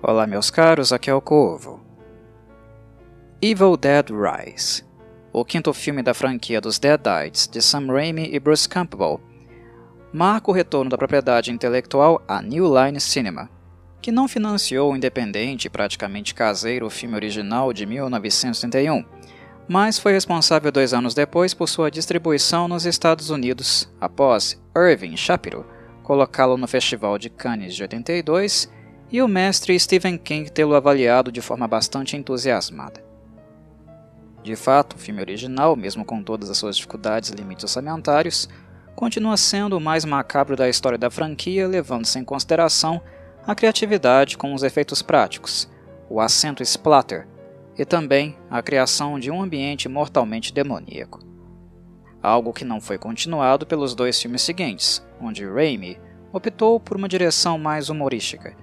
Olá meus caros, aqui é o Corvo. Evil Dead Rise, o quinto filme da franquia dos Deadites de Sam Raimi e Bruce Campbell, marca o retorno da propriedade intelectual à New Line Cinema, que não financiou o independente e praticamente caseiro filme original de 1931, mas foi responsável 2 anos depois por sua distribuição nos Estados Unidos, após Irving Shapiro colocá-lo no Festival de Cannes de 82 e o mestre Stephen King tê-lo avaliado de forma bastante entusiasmada. De fato, o filme original, mesmo com todas as suas dificuldades e limites orçamentários, continua sendo o mais macabro da história da franquia, levando-se em consideração a criatividade com os efeitos práticos, o acento splatter e também a criação de um ambiente mortalmente demoníaco. Algo que não foi continuado pelos 2 filmes seguintes, onde Raimi optou por uma direção mais humorística,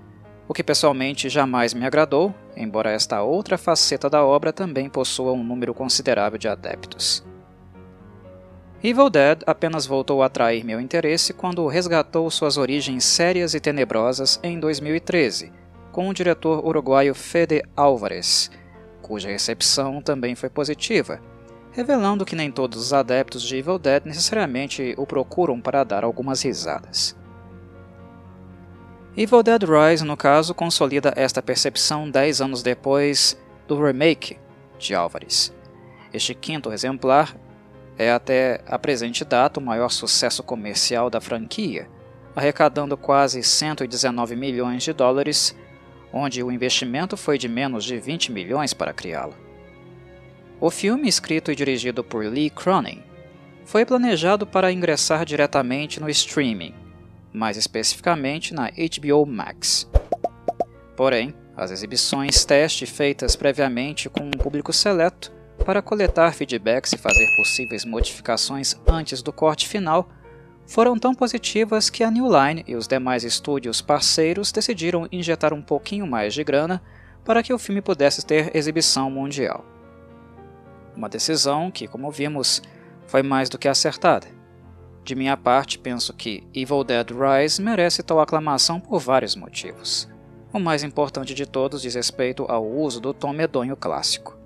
o que pessoalmente jamais me agradou, embora esta outra faceta da obra também possua um número considerável de adeptos. Evil Dead apenas voltou a atrair meu interesse quando resgatou suas origens sérias e tenebrosas em 2013, com o diretor uruguaio Fede Álvares, cuja recepção também foi positiva, revelando que nem todos os adeptos de Evil Dead necessariamente o procuram para dar algumas risadas. Evil Dead Rise, no caso, consolida esta percepção 10 anos depois do remake de Álvares. Este quinto exemplar é até a presente data o maior sucesso comercial da franquia, arrecadando quase 119 milhões de dólares, onde o investimento foi de menos de 20 milhões para criá-lo. O filme, escrito e dirigido por Lee Cronin, foi planejado para ingressar diretamente no streaming, mais especificamente na HBO Max. Porém, as exibições teste feitas previamente com um público seleto para coletar feedbacks e fazer possíveis modificações antes do corte final foram tão positivas que a New Line e os demais estúdios parceiros decidiram injetar um pouquinho mais de grana para que o filme pudesse ter exibição mundial. Uma decisão que, como vimos, foi mais do que acertada. De minha parte, penso que Evil Dead Rise merece tal aclamação por vários motivos. O mais importante de todos diz respeito ao uso do tom medonho clássico.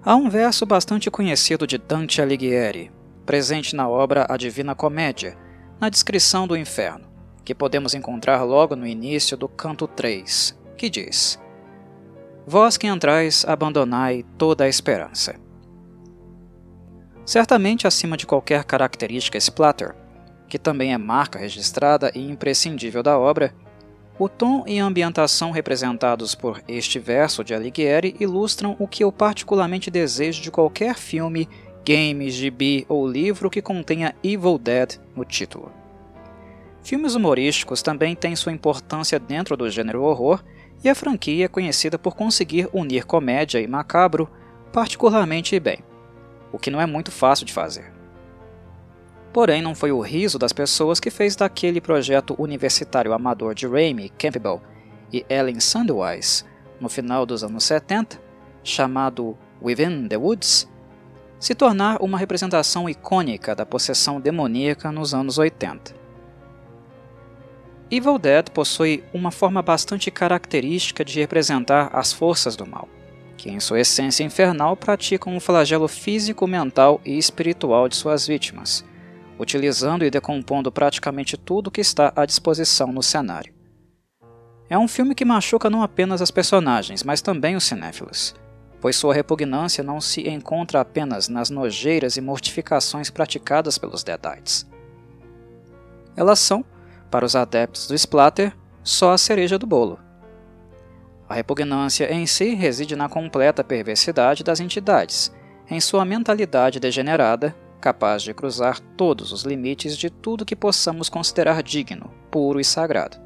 Há um verso bastante conhecido de Dante Alighieri, presente na obra A Divina Comédia, na descrição do inferno, que podemos encontrar logo no início do canto 3, que diz: Vós que entrais, abandonai toda a esperança. Certamente acima de qualquer característica splatter, que também é marca registrada e imprescindível da obra, o tom e a ambientação representados por este verso de Alighieri ilustram o que eu particularmente desejo de qualquer filme, game, gibi ou livro que contenha Evil Dead no título. Filmes humorísticos também têm sua importância dentro do gênero horror, e a franquia é conhecida por conseguir unir comédia e macabro particularmente bem, o que não é muito fácil de fazer. Porém, não foi o riso das pessoas que fez daquele projeto universitário amador de Raimi Campbell e Ellen Sandweiss, no final dos anos 70, chamado Within the Woods, se tornar uma representação icônica da possessão demoníaca nos anos 80. Evil Dead possui uma forma bastante característica de representar as forças do mal, que em sua essência infernal praticam um flagelo físico, mental e espiritual de suas vítimas, utilizando e decompondo praticamente tudo que está à disposição no cenário. É um filme que machuca não apenas as personagens, mas também os cinéfilos, pois sua repugnância não se encontra apenas nas nojeiras e mortificações praticadas pelos Deadites. Elas são, para os adeptos do splatter, só a cereja do bolo. A repugnância em si reside na completa perversidade das entidades, em sua mentalidade degenerada, capaz de cruzar todos os limites de tudo que possamos considerar digno, puro e sagrado.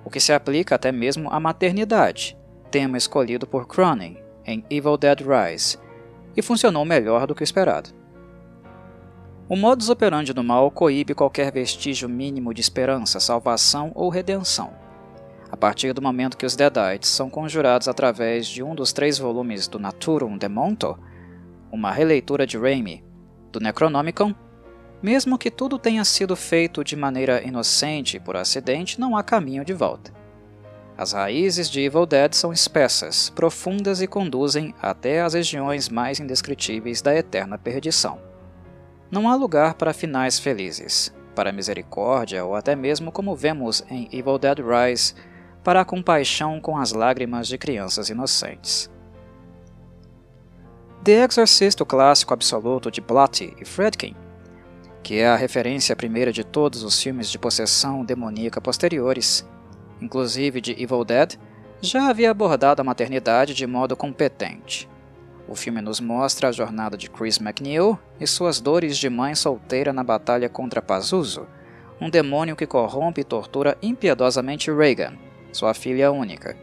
O que se aplica até mesmo à maternidade, tema escolhido por Cronin em Evil Dead Rise, e funcionou melhor do que o esperado. O modus operandi do mal coíbe qualquer vestígio mínimo de esperança, salvação ou redenção. A partir do momento que os Deadites são conjurados através de um dos 3 volumes do Naturum Demonto, uma releitura de Raimi, do Necronomicon, mesmo que tudo tenha sido feito de maneira inocente e por acidente, não há caminho de volta. As raízes de Evil Dead são espessas, profundas e conduzem até as regiões mais indescritíveis da eterna perdição. Não há lugar para finais felizes, para misericórdia ou até mesmo, como vemos em Evil Dead Rise, para a compaixão com as lágrimas de crianças inocentes. The Exorcist, o clássico absoluto de Blatty e Friedkin, que é a referência primeira de todos os filmes de possessão demoníaca posteriores, inclusive de Evil Dead, já havia abordado a maternidade de modo competente. O filme nos mostra a jornada de Chris MacNeil e suas dores de mãe solteira na batalha contra Pazuzu, um demônio que corrompe e tortura impiedosamente Regan, sua filha única.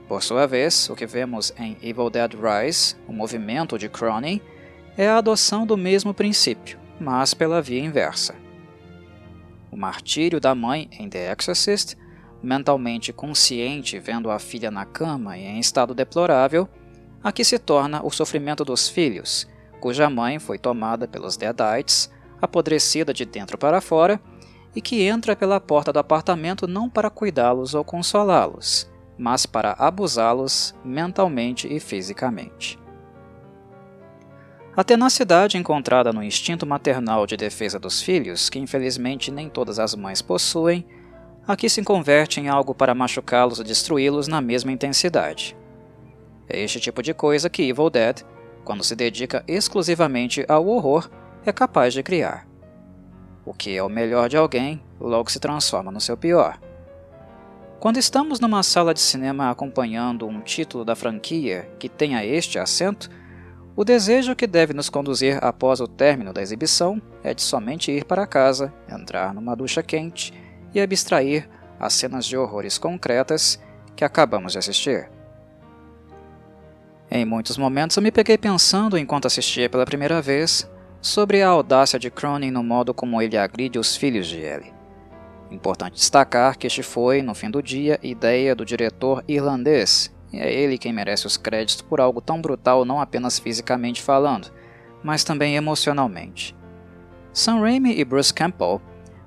Por sua vez, o que vemos em Evil Dead Rise, o movimento de Cronin, é a adoção do mesmo princípio, mas pela via inversa. O martírio da mãe em The Exorcist, mentalmente consciente vendo a filha na cama e em estado deplorável, aqui se torna o sofrimento dos filhos, cuja mãe foi tomada pelos Deadites, apodrecida de dentro para fora, e que entra pela porta do apartamento não para cuidá-los ou consolá-los, mas para abusá-los mentalmente e fisicamente. A tenacidade encontrada no instinto maternal de defesa dos filhos, que infelizmente nem todas as mães possuem, aqui se converte em algo para machucá-los e destruí-los na mesma intensidade. É este tipo de coisa que Evil Dead, quando se dedica exclusivamente ao horror, é capaz de criar. O que é o melhor de alguém, logo se transforma no seu pior. Quando estamos numa sala de cinema acompanhando um título da franquia que tenha este acento, o desejo que deve nos conduzir após o término da exibição é de somente ir para casa, entrar numa ducha quente e abstrair as cenas de horrores concretas que acabamos de assistir. Em muitos momentos eu me peguei pensando, enquanto assistia pela primeira vez, sobre a audácia de Cronin no modo como ele agride os filhos de Ellie. Importante destacar que este foi, no fim do dia, ideia do diretor irlandês, e é ele quem merece os créditos por algo tão brutal não apenas fisicamente falando, mas também emocionalmente. Sam Raimi e Bruce Campbell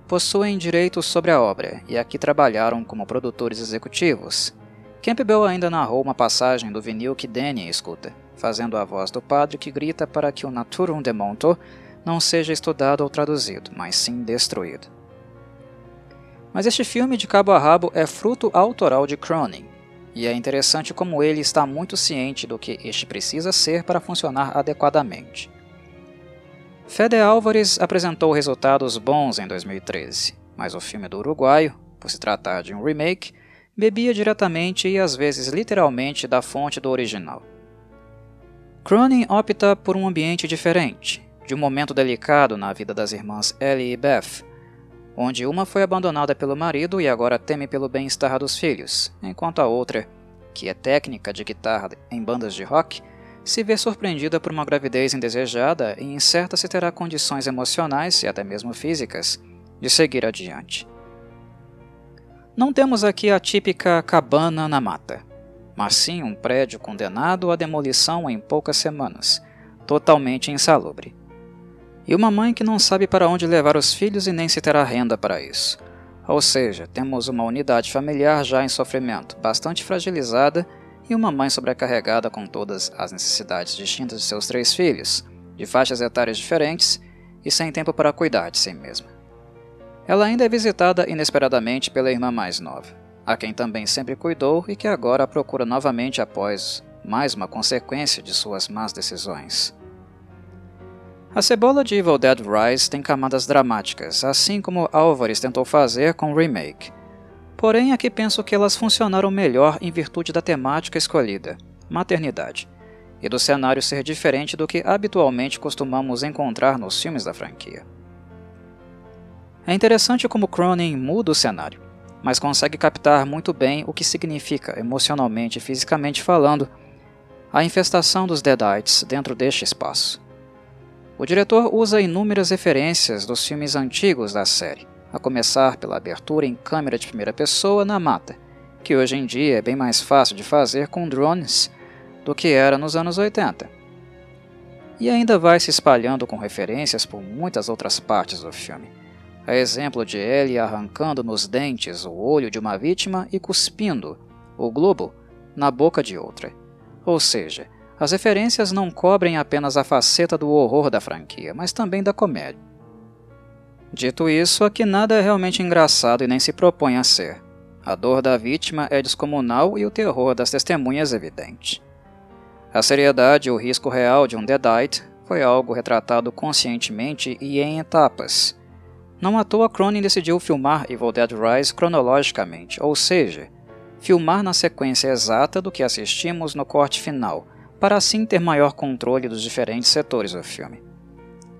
possuem direitos sobre a obra e aqui trabalharam como produtores executivos. Campbell ainda narrou uma passagem do vinil que Danny escuta, fazendo a voz do padre que grita para que o Naturum de Monto não seja estudado ou traduzido, mas sim destruído. Mas este filme de cabo a rabo é fruto autoral de Cronin, e é interessante como ele está muito ciente do que este precisa ser para funcionar adequadamente. Fede Álvares apresentou resultados bons em 2013, mas o filme do uruguaio, por se tratar de um remake, bebia diretamente e às vezes literalmente da fonte do original. Cronin opta por um ambiente diferente, de um momento delicado na vida das irmãs Ellie e Beth, onde uma foi abandonada pelo marido e agora teme pelo bem-estar dos filhos, enquanto a outra, que é técnica de guitarra em bandas de rock, se vê surpreendida por uma gravidez indesejada e incerta se terá condições emocionais e até mesmo físicas de seguir adiante. Não temos aqui a típica cabana na mata, mas sim um prédio condenado à demolição em poucas semanas, totalmente insalubre. E uma mãe que não sabe para onde levar os filhos e nem se terá renda para isso. Ou seja, temos uma unidade familiar já em sofrimento, bastante fragilizada, e uma mãe sobrecarregada com todas as necessidades distintas de seus 3 filhos, de faixas etárias diferentes e sem tempo para cuidar de si mesma. Ela ainda é visitada inesperadamente pela irmã mais nova, a quem também sempre cuidou e que agora a procura novamente após mais uma consequência de suas más decisões. A cebola de Evil Dead Rise tem camadas dramáticas, assim como Álvares tentou fazer com o remake. Porém, aqui penso que elas funcionaram melhor em virtude da temática escolhida, maternidade, e do cenário ser diferente do que habitualmente costumamos encontrar nos filmes da franquia. É interessante como Cronin muda o cenário, mas consegue captar muito bem o que significa, emocionalmente e fisicamente falando, a infestação dos Deadites dentro deste espaço. O diretor usa inúmeras referências dos filmes antigos da série, a começar pela abertura em câmera de primeira pessoa na mata, que hoje em dia é bem mais fácil de fazer com drones do que era nos anos 80. E ainda vai se espalhando com referências por muitas outras partes do filme. A exemplo de Ellie arrancando nos dentes o olho de uma vítima e cuspindo o globo, na boca de outra. Ou seja, as referências não cobrem apenas a faceta do horror da franquia, mas também da comédia. Dito isso, aqui nada é realmente engraçado e nem se propõe a ser. A dor da vítima é descomunal e o terror das testemunhas evidente. A seriedade e o risco real de um deadite foi algo retratado conscientemente e em etapas. Não à toa Cronin decidiu filmar Evil Dead Rise cronologicamente, ou seja, filmar na sequência exata do que assistimos no corte final, para assim ter maior controle dos diferentes setores do filme.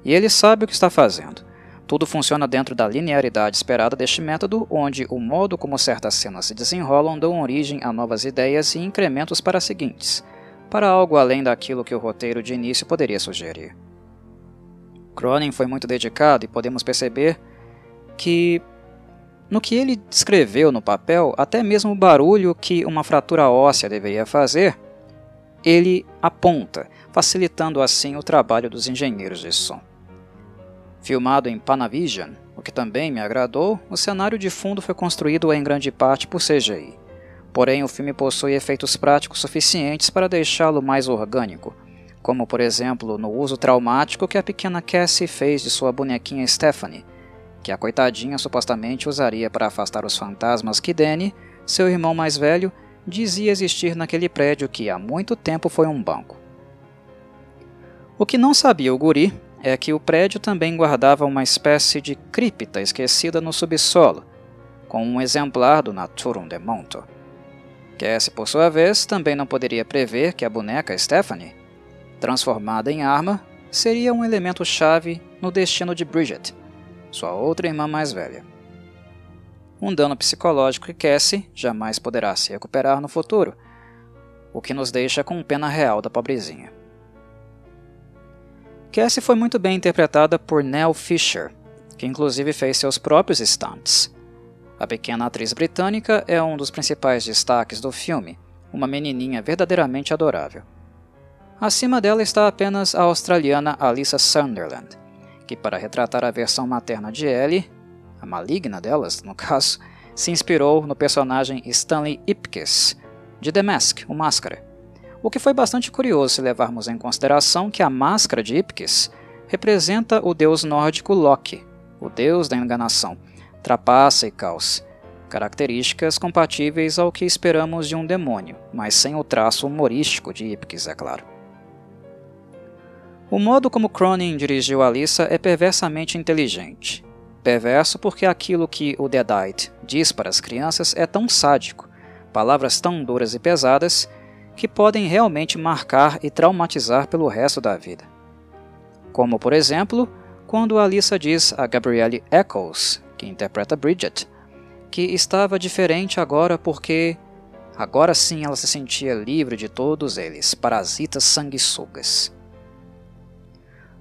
E ele sabe o que está fazendo. Tudo funciona dentro da linearidade esperada deste método, onde o modo como certas cenas se desenrolam dão origem a novas ideias e incrementos para as seguintes, para algo além daquilo que o roteiro de início poderia sugerir. Cronin foi muito dedicado e podemos perceber que, no que ele descreveu no papel, até mesmo o barulho que uma fratura óssea deveria fazer, ele aponta, facilitando assim o trabalho dos engenheiros de som. Filmado em Panavision, o que também me agradou, o cenário de fundo foi construído em grande parte por CGI. Porém, o filme possui efeitos práticos suficientes para deixá-lo mais orgânico, como por exemplo no uso traumático que a pequena Cassie fez de sua bonequinha Stephanie, que a coitadinha supostamente usaria para afastar os fantasmas que Danny, seu irmão mais velho, dizia existir naquele prédio que há muito tempo foi um banco. O que não sabia o guri é que o prédio também guardava uma espécie de cripta esquecida no subsolo, com um exemplar do Naturum de Monto. Cassie, por sua vez, também não poderia prever que a boneca Stephanie, transformada em arma, seria um elemento-chave no destino de Bridget, sua outra irmã mais velha. Um dano psicológico que Cassie jamais poderá se recuperar no futuro, o que nos deixa com pena real da pobrezinha. Cassie foi muito bem interpretada por Nell Fisher, que inclusive fez seus próprios stunts. A pequena atriz britânica é um dos principais destaques do filme, uma menininha verdadeiramente adorável. Acima dela está apenas a australiana Alyssa Sunderland, que para retratar a versão materna de Ellie, a maligna delas no caso, se inspirou no personagem Stanley Ipkiss, de The Mask, o Máscara. O que foi bastante curioso se levarmos em consideração que a máscara de Ipkiss representa o deus nórdico Loki, o deus da enganação, trapaça e caos, características compatíveis ao que esperamos de um demônio, mas sem o traço humorístico de Ipkiss, é claro. O modo como Cronin dirigiu Alyssa é perversamente inteligente. Perverso porque aquilo que o Deadite diz para as crianças é tão sádico, palavras tão duras e pesadas, que podem realmente marcar e traumatizar pelo resto da vida. Como, por exemplo, quando Alyssa diz a Gabrielle Eccles, que interpreta Bridget, que estava diferente agora porque agora sim ela se sentia livre de todos eles, parasitas sanguessugas.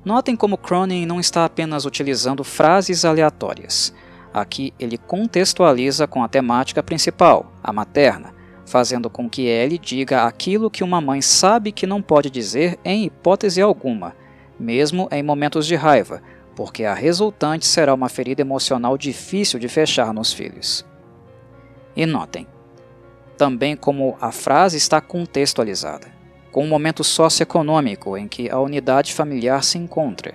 Notem como Cronin não está apenas utilizando frases aleatórias. Aqui ele contextualiza com a temática principal, a materna, fazendo com que Ellie diga aquilo que uma mãe sabe que não pode dizer em hipótese alguma, mesmo em momentos de raiva, porque a resultante será uma ferida emocional difícil de fechar nos filhos. E notem, também como a frase está contextualizada, com um momento socioeconômico em que a unidade familiar se encontra.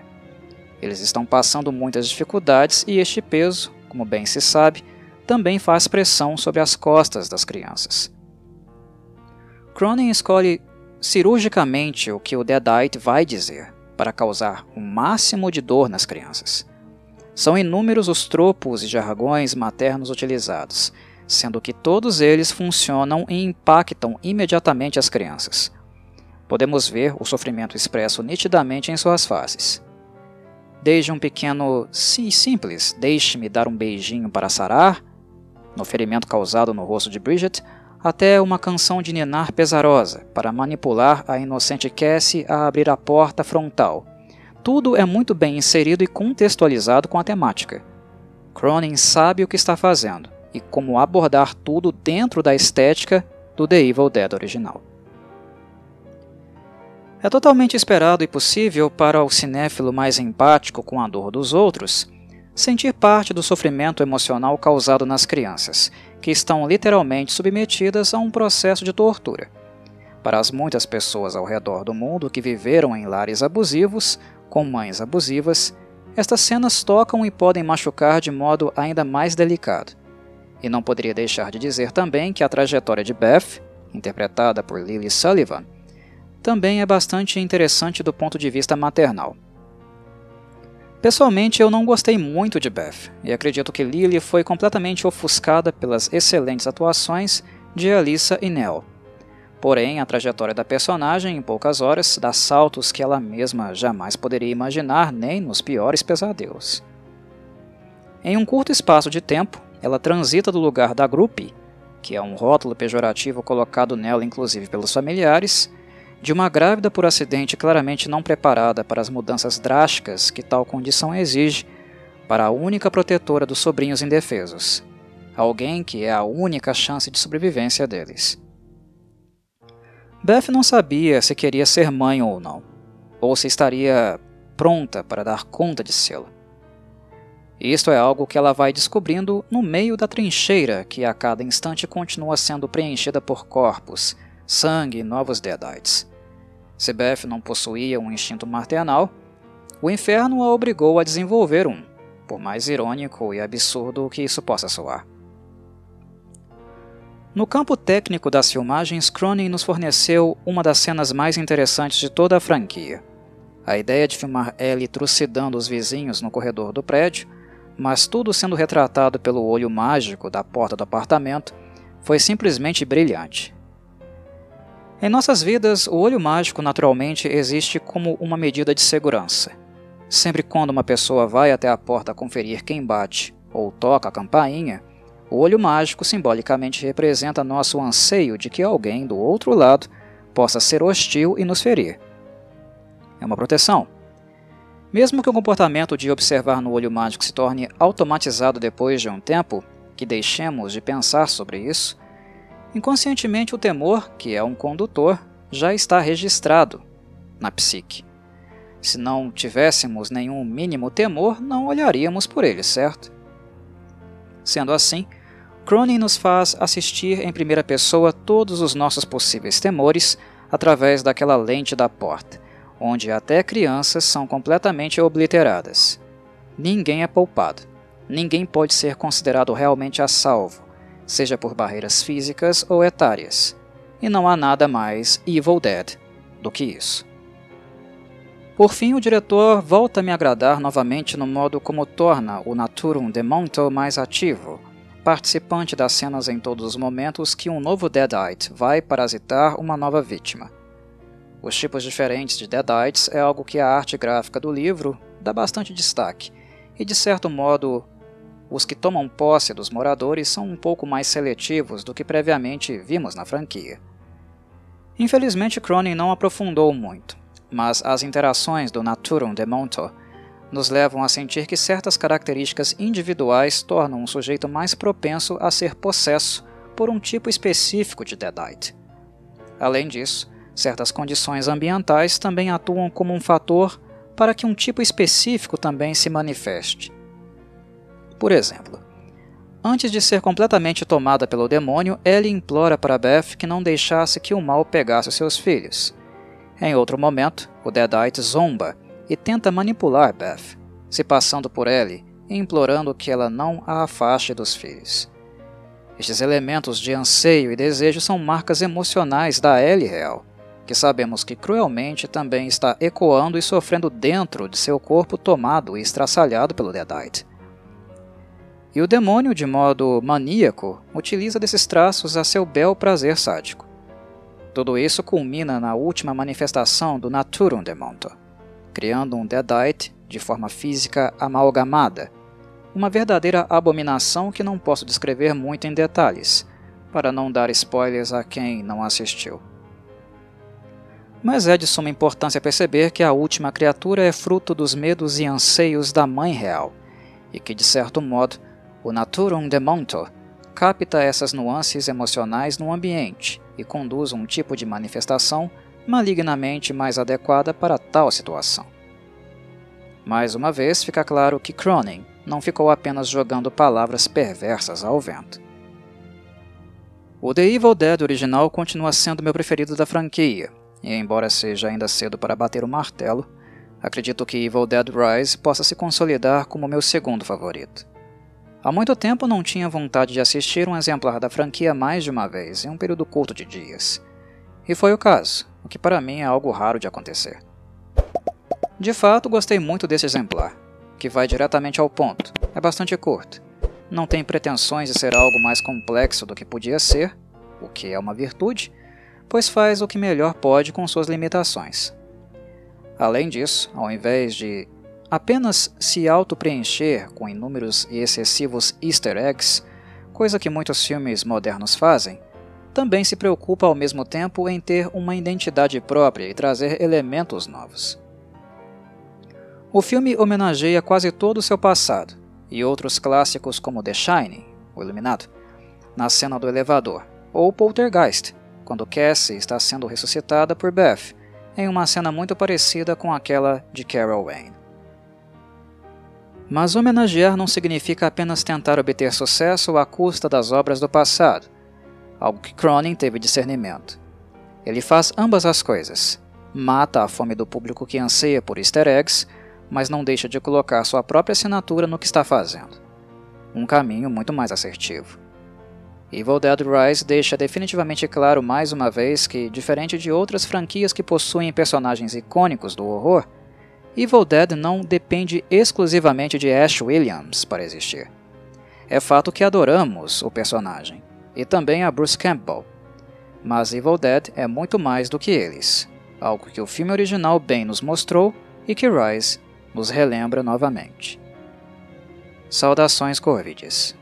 Eles estão passando muitas dificuldades e este peso, como bem se sabe, também faz pressão sobre as costas das crianças. Cronin escolhe cirurgicamente o que o Deadite vai dizer, para causar o máximo de dor nas crianças. São inúmeros os tropos e jargões maternos utilizados, sendo que todos eles funcionam e impactam imediatamente as crianças. Podemos ver o sofrimento expresso nitidamente em suas faces. Desde um pequeno simples "deixe-me dar um beijinho para sarar", no ferimento causado no rosto de Bridget, até uma canção de ninar pesarosa para manipular a inocente Cassie a abrir a porta frontal. Tudo é muito bem inserido e contextualizado com a temática. Cronin sabe o que está fazendo e como abordar tudo dentro da estética do The Evil Dead original. É totalmente esperado e possível para o cinéfilo mais empático com a dor dos outros sentir parte do sofrimento emocional causado nas crianças, que estão literalmente submetidas a um processo de tortura. Para as muitas pessoas ao redor do mundo que viveram em lares abusivos, com mães abusivas, estas cenas tocam e podem machucar de modo ainda mais delicado. E não poderia deixar de dizer também que a trajetória de Beth, interpretada por Lily Sullivan, também é bastante interessante do ponto de vista maternal. Pessoalmente, eu não gostei muito de Beth, e acredito que Lily foi completamente ofuscada pelas excelentes atuações de Alyssa e Nell. Porém, a trajetória da personagem, em poucas horas, dá saltos que ela mesma jamais poderia imaginar nem nos piores pesadelos. Em um curto espaço de tempo, ela transita do lugar da groupie, que é um rótulo pejorativo colocado nela inclusive pelos familiares, de uma grávida por acidente claramente não preparada para as mudanças drásticas que tal condição exige, para a única protetora dos sobrinhos indefesos, alguém que é a única chance de sobrevivência deles. Beth não sabia se queria ser mãe ou não, ou se estaria pronta para dar conta de sê-lo. Isto é algo que ela vai descobrindo no meio da trincheira que a cada instante continua sendo preenchida por corpos, sangue e novos Deadites. Se Beth não possuía um instinto maternal, o inferno a obrigou a desenvolver um, por mais irônico e absurdo que isso possa soar. No campo técnico das filmagens, Cronin nos forneceu uma das cenas mais interessantes de toda a franquia. A ideia de filmar Ellie trucidando os vizinhos no corredor do prédio, mas tudo sendo retratado pelo olho mágico da porta do apartamento, foi simplesmente brilhante. Em nossas vidas, o olho mágico naturalmente existe como uma medida de segurança. Sempre quando uma pessoa vai até a porta conferir quem bate ou toca a campainha, o olho mágico simbolicamente representa nosso anseio de que alguém do outro lado possa ser hostil e nos ferir. É uma proteção. Mesmo que o comportamento de observar no olho mágico se torne automatizado depois de um tempo, que deixemos de pensar sobre isso, inconscientemente o temor, que é um condutor, já está registrado na psique. Se não tivéssemos nenhum mínimo temor, não olharíamos por ele, certo? Sendo assim, Cronin nos faz assistir em primeira pessoa todos os nossos possíveis temores através daquela lente da porta, onde até crianças são completamente obliteradas. Ninguém é poupado. Ninguém pode ser considerado realmente a salvo, seja por barreiras físicas ou etárias. E não há nada mais Evil Dead do que isso. Por fim, o diretor volta a me agradar novamente no modo como torna o Naturum Demonto mais ativo, participante das cenas em todos os momentos que um novo Deadite vai parasitar uma nova vítima. Os tipos diferentes de Deadites é algo que a arte gráfica do livro dá bastante destaque, e de certo modo, os que tomam posse dos moradores são um pouco mais seletivos do que previamente vimos na franquia. Infelizmente, Cronin não aprofundou muito, mas as interações do Naturum Demonto nos levam a sentir que certas características individuais tornam um sujeito mais propenso a ser possesso por um tipo específico de Deadite. Além disso, certas condições ambientais também atuam como um fator para que um tipo específico também se manifeste. Por exemplo, antes de ser completamente tomada pelo demônio, Ellie implora para Beth que não deixasse que o mal pegasse seus filhos. Em outro momento, o Deadite zomba e tenta manipular Beth, se passando por Ellie e implorando que ela não a afaste dos filhos. Estes elementos de anseio e desejo são marcas emocionais da Ellie real, que sabemos que cruelmente também está ecoando e sofrendo dentro de seu corpo tomado e estraçalhado pelo Deadite. E o demônio, de modo maníaco, utiliza desses traços a seu bel prazer sádico. Tudo isso culmina na última manifestação do Naturum Demonto, criando um Deadite de forma física amalgamada, uma verdadeira abominação que não posso descrever muito em detalhes, para não dar spoilers a quem não assistiu. Mas é de suma importância perceber que a última criatura é fruto dos medos e anseios da Mãe Real, e que, de certo modo, o Naturum Demonto capta essas nuances emocionais no ambiente e conduz um tipo de manifestação malignamente mais adequada para tal situação. Mais uma vez fica claro que Cronin não ficou apenas jogando palavras perversas ao vento. O The Evil Dead original continua sendo meu preferido da franquia, e embora seja ainda cedo para bater o martelo, acredito que Evil Dead Rise possa se consolidar como meu segundo favorito. Há muito tempo não tinha vontade de assistir um exemplar da franquia mais de uma vez em um período curto de dias. E foi o caso, o que para mim é algo raro de acontecer. De fato, gostei muito desse exemplar, que vai diretamente ao ponto, é bastante curto. Não tem pretensões de ser algo mais complexo do que podia ser, o que é uma virtude, pois faz o que melhor pode com suas limitações. Além disso, ao invés de apenas se auto-preencher com inúmeros e excessivos easter eggs, coisa que muitos filmes modernos fazem, também se preocupa ao mesmo tempo em ter uma identidade própria e trazer elementos novos. O filme homenageia quase todo o seu passado, e outros clássicos como The Shining, o Iluminado, na cena do elevador, ou Poltergeist, quando Cassie está sendo ressuscitada por Beth, em uma cena muito parecida com aquela de Carol Wayne. Mas homenagear não significa apenas tentar obter sucesso à custa das obras do passado, algo que Cronin teve discernimento. Ele faz ambas as coisas, mata a fome do público que anseia por easter eggs, mas não deixa de colocar sua própria assinatura no que está fazendo. Um caminho muito mais assertivo. Evil Dead Rise deixa definitivamente claro mais uma vez que, diferente de outras franquias que possuem personagens icônicos do horror, Evil Dead não depende exclusivamente de Ash Williams para existir. É fato que adoramos o personagem, e também a Bruce Campbell. Mas Evil Dead é muito mais do que eles, algo que o filme original bem nos mostrou e que Rise nos relembra novamente. Saudações Corvides.